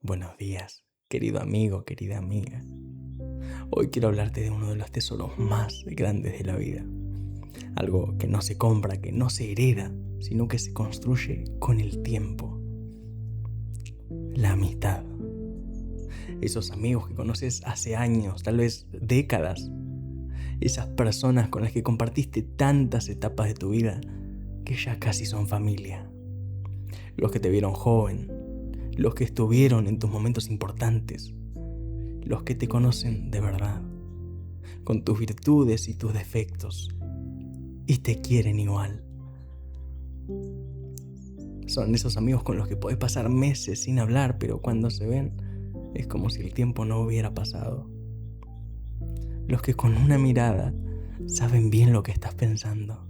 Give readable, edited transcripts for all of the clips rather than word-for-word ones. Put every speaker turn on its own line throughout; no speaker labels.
Buenos días, querido amigo, querida amiga. Hoy quiero hablarte de uno de los tesoros más grandes de la vida. Algo que no se compra, que no se hereda, sino que se construye con el tiempo. La amistad. Esos amigos que conoces hace años, tal vez décadas. Esas personas con las que compartiste tantas etapas de tu vida que ya casi son familia. Los que te vieron joven, los que estuvieron en tus momentos importantes, los que te conocen de verdad, con tus virtudes y tus defectos, y te quieren igual. Son esos amigos con los que podés pasar meses sin hablar, pero cuando se ven, es como si el tiempo no hubiera pasado. Los que con una mirada saben bien lo que estás pensando.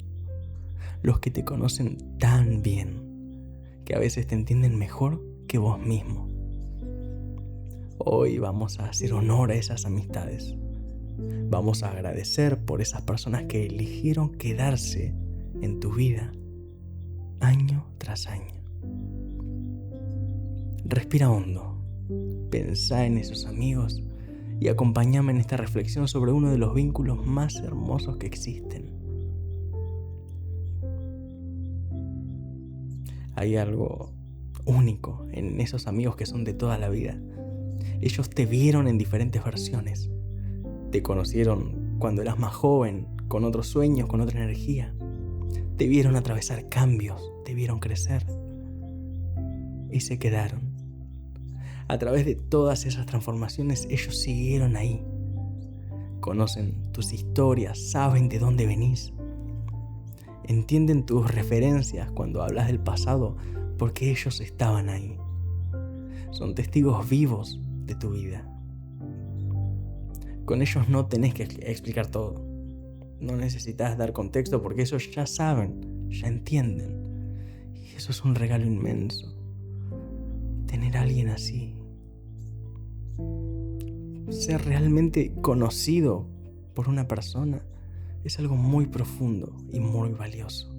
Los que te conocen tan bien, que a veces te entienden mejor que vos mismo. Hoy vamos a hacer honor a esas amistades. Vamos a agradecer por esas personas que eligieron quedarse en tu vida año tras año. Respira hondo, pensá en esos amigos y acompáñame en esta reflexión sobre uno de los vínculos más hermosos que existen. Hay algo único en esos amigos que son de toda la vida. Ellos te vieron en diferentes versiones. Te conocieron cuando eras más joven, con otros sueños, con otra energía. Te vieron atravesar cambios, te vieron crecer. Y se quedaron. A través de todas esas transformaciones, ellos siguieron ahí. Conocen tus historias, saben de dónde venís. Entienden tus referencias cuando hablas del pasado, porque ellos estaban ahí. Son testigos vivos de tu vida. Con ellos no tenés que explicar todo. No necesitas dar contexto porque ellos ya saben, ya entienden. Y eso es un regalo inmenso. Tener a alguien así. Ser realmente conocido por una persona es algo muy profundo y muy valioso.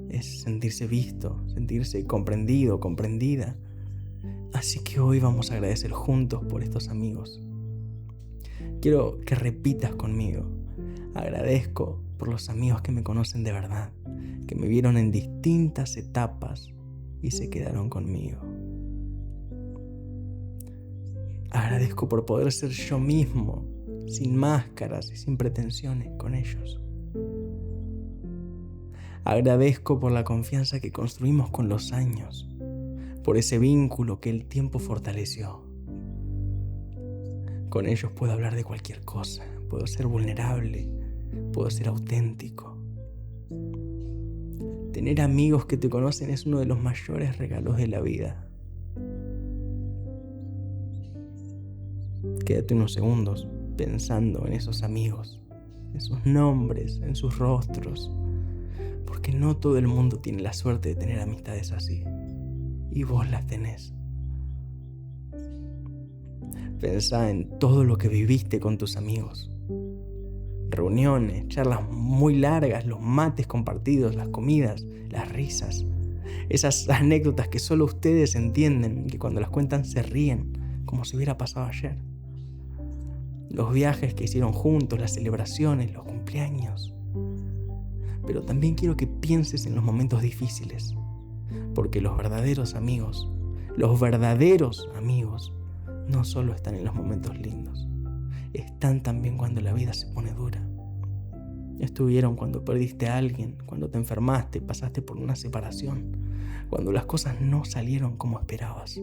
Es sentirse visto, sentirse comprendido, comprendida. Así que hoy vamos a agradecer juntos por estos amigos. Quiero que repitas conmigo. Agradezco por los amigos que me conocen de verdad, que me vieron en distintas etapas y se quedaron conmigo. Agradezco por poder ser yo mismo, sin máscaras y sin pretensiones con ellos. Agradezco por la confianza que construimos con los años, por ese vínculo que el tiempo fortaleció. Con ellos puedo hablar de cualquier cosa, puedo ser vulnerable, puedo ser auténtico. Tener amigos que te conocen es uno de los mayores regalos de la vida. Quédate unos segundos pensando en esos amigos, en sus nombres, en sus rostros, porque no todo el mundo tiene la suerte de tener amistades así, y vos las tenés. Pensá en todo lo que viviste con tus amigos. Reuniones, charlas muy largas, los mates compartidos, las comidas, las risas. Esas anécdotas que solo ustedes entienden, que cuando las cuentan se ríen, como si hubiera pasado ayer. Los viajes que hicieron juntos, las celebraciones, los cumpleaños. Pero también quiero que pienses en los momentos difíciles, porque los verdaderos amigos no solo están en los momentos lindos, están también cuando la vida se pone dura. Estuvieron cuando perdiste a alguien, cuando te enfermaste, pasaste por una separación, cuando las cosas no salieron como esperabas.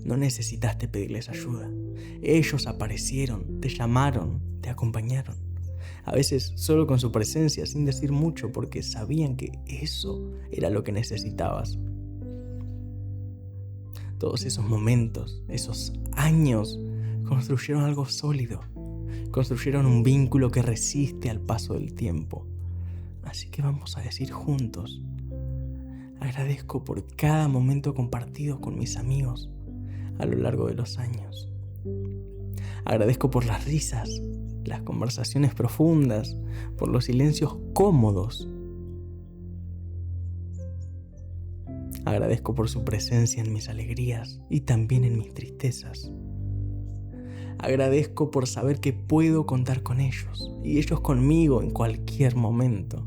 No necesitaste pedirles ayuda. Ellos aparecieron, te llamaron, te acompañaron. A veces solo con su presencia, sin decir mucho, porque sabían que eso era lo que necesitabas. Todos esos momentos, esos años, construyeron algo sólido. Construyeron un vínculo que resiste al paso del tiempo. Así que vamos a decir juntos: agradezco por cada momento compartido con mis amigos a lo largo de los años. Agradezco por las risas, las conversaciones profundas, por los silencios cómodos. Agradezco por su presencia en mis alegrías y también en mis tristezas. Agradezco por saber que puedo contar con ellos y ellos conmigo en cualquier momento.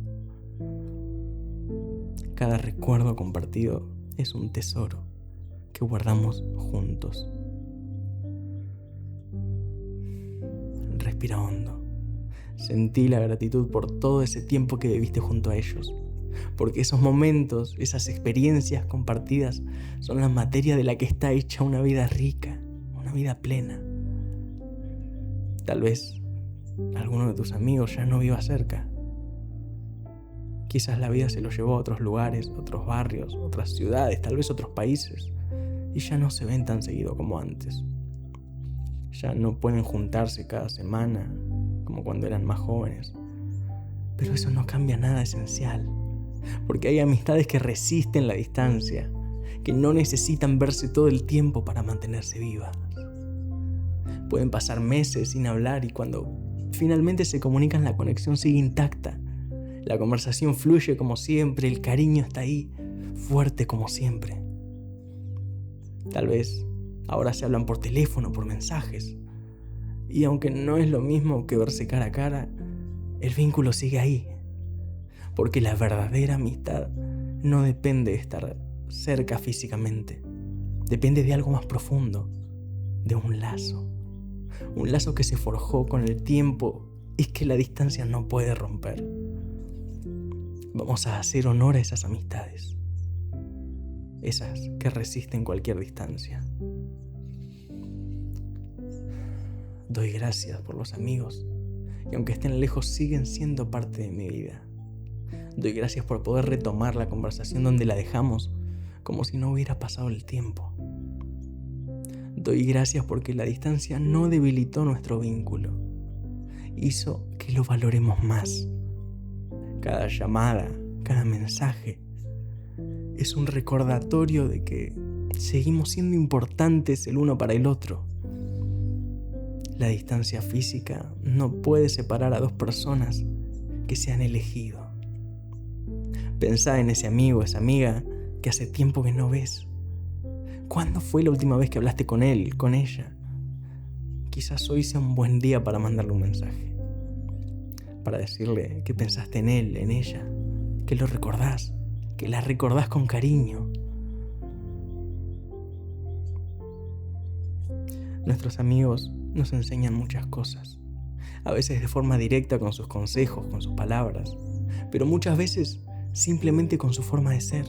Cada recuerdo compartido es un tesoro que guardamos juntos. Respira hondo. Sentí la gratitud por todo ese tiempo que viviste junto a ellos, porque esos momentos, esas experiencias compartidas son la materia de la que está hecha una vida rica, una vida plena. Tal vez alguno de tus amigos ya no viva cerca. Quizás la vida se los llevó a otros lugares, otros barrios, otras ciudades, tal vez otros países, y ya no se ven tan seguido como antes. Ya no pueden juntarse cada semana como cuando eran más jóvenes. Pero eso no cambia nada esencial, porque hay amistades que resisten la distancia, que no necesitan verse todo el tiempo para mantenerse vivas. Pueden pasar meses sin hablar y cuando finalmente se comunican la conexión sigue intacta. La conversación fluye como siempre, el cariño está ahí, fuerte como siempre. Tal vez ahora se hablan por teléfono, por mensajes. Y aunque no es lo mismo que verse cara a cara, el vínculo sigue ahí. Porque la verdadera amistad no depende de estar cerca físicamente. Depende de algo más profundo, de un lazo. Un lazo que se forjó con el tiempo y que la distancia no puede romper. Vamos a hacer honor a esas amistades. Esas que resisten cualquier distancia. Doy gracias por los amigos y aunque estén lejos siguen siendo parte de mi vida. Doy gracias por poder retomar la conversación donde la dejamos como si no hubiera pasado el tiempo. Doy gracias porque la distancia no debilitó nuestro vínculo, hizo que lo valoremos más. Cada llamada, cada mensaje es un recordatorio de que seguimos siendo importantes el uno para el otro. La distancia física no puede separar a dos personas que se han elegido. Pensá en ese amigo, esa amiga que hace tiempo que no ves. ¿Cuándo fue la última vez que hablaste con él, con ella? Quizás hoy sea un buen día para mandarle un mensaje, para decirle que pensaste en él, en ella, que lo recordás, que la recordás con cariño. Nuestros amigos nos enseñan muchas cosas, a veces de forma directa con sus consejos, con sus palabras, pero muchas veces simplemente con su forma de ser.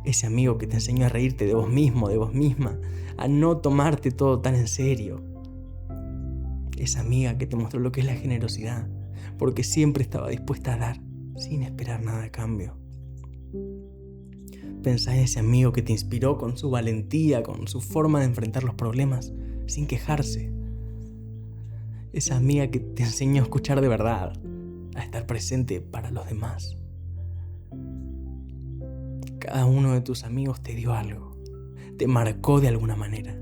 Ese amigo que te enseñó a reírte de vos mismo, de vos misma, a no tomarte todo tan en serio. Esa amiga que te mostró lo que es la generosidad, porque siempre estaba dispuesta a dar, sin esperar nada a cambio. Pensá en ese amigo que te inspiró con su valentía, con su forma de enfrentar los problemas, sin quejarse. Esa amiga que te enseñó a escuchar de verdad, a estar presente para los demás. Cada uno de tus amigos te dio algo, te marcó de alguna manera,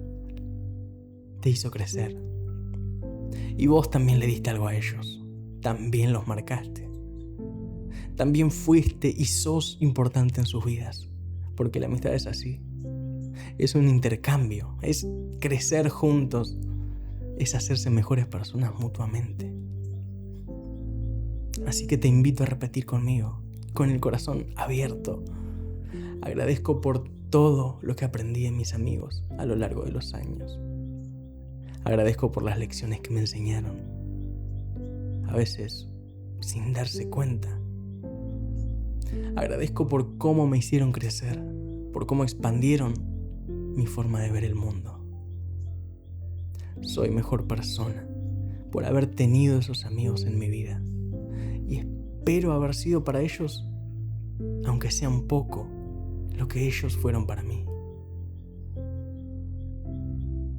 te hizo crecer. Y vos también le diste algo a ellos, también los marcaste. También fuiste y sos importante en sus vidas, porque la amistad es así. Es un intercambio, es crecer juntos, es hacerse mejores personas mutuamente. Así que te invito a repetir conmigo, con el corazón abierto. Agradezco por todo lo que aprendí en mis amigos a lo largo de los años. Agradezco por las lecciones que me enseñaron, a veces sin darse cuenta. Agradezco por cómo me hicieron crecer, por cómo expandieron mi forma de ver el mundo. Soy mejor persona por haber tenido esos amigos en mi vida y espero haber sido para ellos, aunque sea un poco, lo que ellos fueron para mí.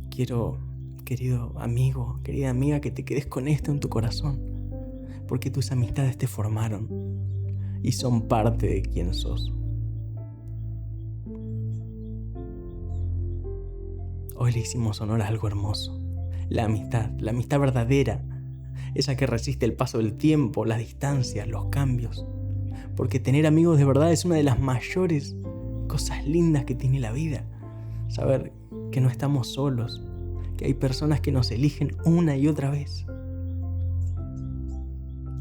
Quiero, querido amigo, querida amiga, que te quedes con esto en tu corazón, porque tus amistades te formaron y son parte de quién sos. Hoy le hicimos honor a algo hermoso, la amistad verdadera, esa que resiste el paso del tiempo, las distancias, los cambios, Porque tener amigos de verdad es una de las mayores cosas lindas que tiene la vida. Saber que no estamos solos, que hay personas que nos eligen una y otra vez.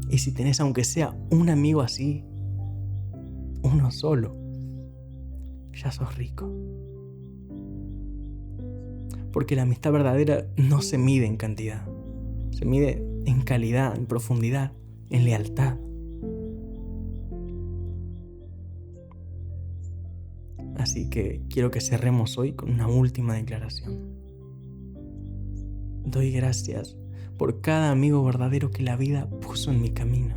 Y si tenés aunque sea un amigo así, uno solo, ya sos rico. Porque la amistad verdadera no se mide en cantidad, se mide en calidad, en profundidad, en lealtad. Así que quiero que cerremos hoy con una última declaración. Doy gracias por cada amigo verdadero que la vida puso en mi camino.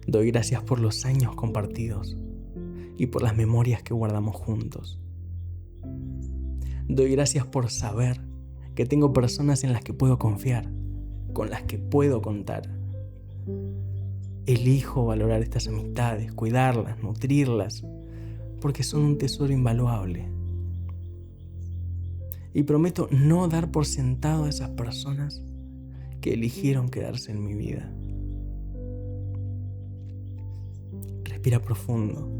Doy gracias por los años compartidos y por las memorias que guardamos juntos. Doy gracias por saber que tengo personas en las que puedo confiar, con las que puedo contar. Elijo valorar estas amistades, cuidarlas, nutrirlas, porque son un tesoro invaluable. Y prometo no dar por sentado a esas personas que eligieron quedarse en mi vida. Respira profundo.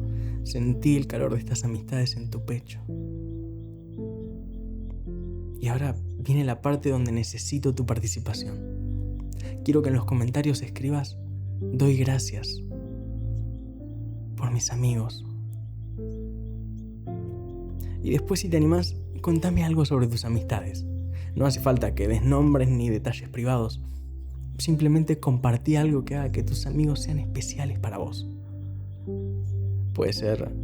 Sentí el calor de estas amistades en tu pecho. Y ahora viene la parte donde necesito tu participación. Quiero que en los comentarios escribas: doy gracias por mis amigos. Y después, si te animás, contame algo sobre tus amistades. No hace falta que des nombres ni detalles privados. Simplemente compartí algo que haga que tus amigos sean especiales para vos. Puede ser: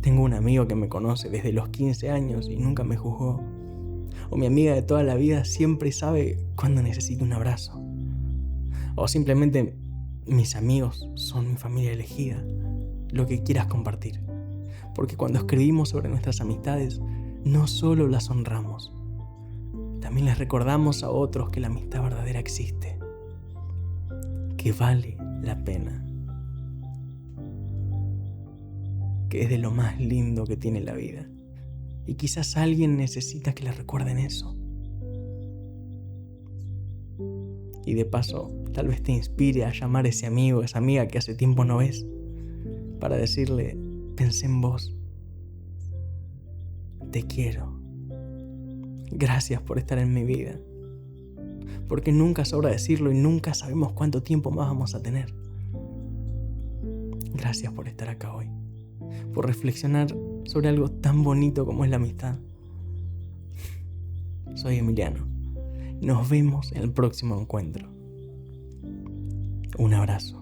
tengo un amigo que me conoce desde los 15 años y nunca me juzgó. O mi amiga de toda la vida siempre sabe cuando necesito un abrazo. O simplemente: mis amigos son mi familia elegida. Lo que quieras compartir. Porque cuando escribimos sobre nuestras amistades, no solo las honramos, también les recordamos a otros que la amistad verdadera existe, que vale la pena, que es de lo más lindo que tiene la vida. Y quizás alguien necesita que le recuerden eso. Y de paso, tal vez te inspire a llamar a ese amigo, esa amiga que hace tiempo no ves, para decirle: pensé en vos, te quiero, gracias por estar en mi vida. Porque nunca sobra decirlo y nunca sabemos cuánto tiempo más vamos a tener. Gracias por estar acá hoy, por reflexionar sobre algo tan bonito como es la amistad. Soy Emiliano. Nos vemos en el próximo encuentro. Un abrazo.